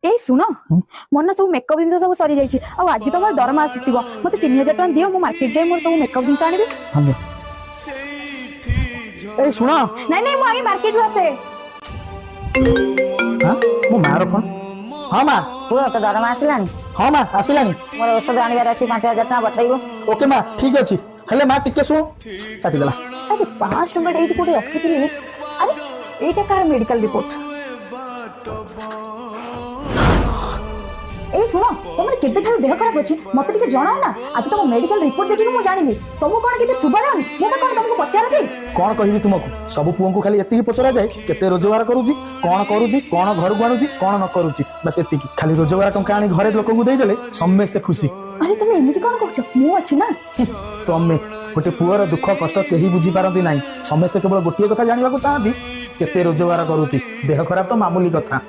ए सुन मोर सब मेकअप जिन सब सरी जाइए आज तो मोर दरमा आसी मत 3000 टका दियो मु मार्केट जाए मोर सब मेकअप जिन आनी ए सुन नहीं नहीं मुझे मार्केट रू आसे हां मो मार फोन हां मां पुओ तो दरमा आसिलानी हां मां आसिलानी मोर औषध आनिबार अछि 5000 टका बटाइबो ओके मां ठीक अछि हेले मां टिके सु काटी देला अरे 5 टका एठी कोठी रखिथिली अरे एटा कार मेडिकल रिपोर्ट ए सुनो तुम केते ठार देह खराब अछि मते टिके जणाओ ना आज तुम मेडिकल रिपोर्ट देखि मु जानिली तुमको कोन केते सुबारानी मु कोन तुमको पचार छी कोन कहिबी तुमको सब पुओं को खाली एतिकी पचरा जाय केते रोजगार करूची कोन घर को आणुची कोन न करूची बस एतिकी खाली रोजगार टंका आनी घरे लोक को देई देले समस्त खुशी अरे तुम एमिति कोन कहछ मु अछि ना तमे गोटे पुअर दुख कष्ट केही बुझी पारंती नाही समस्त केवल गोटिए कथा जानिबा को चाहती केते रोजगार करूची देह खराब तो मामूली कथा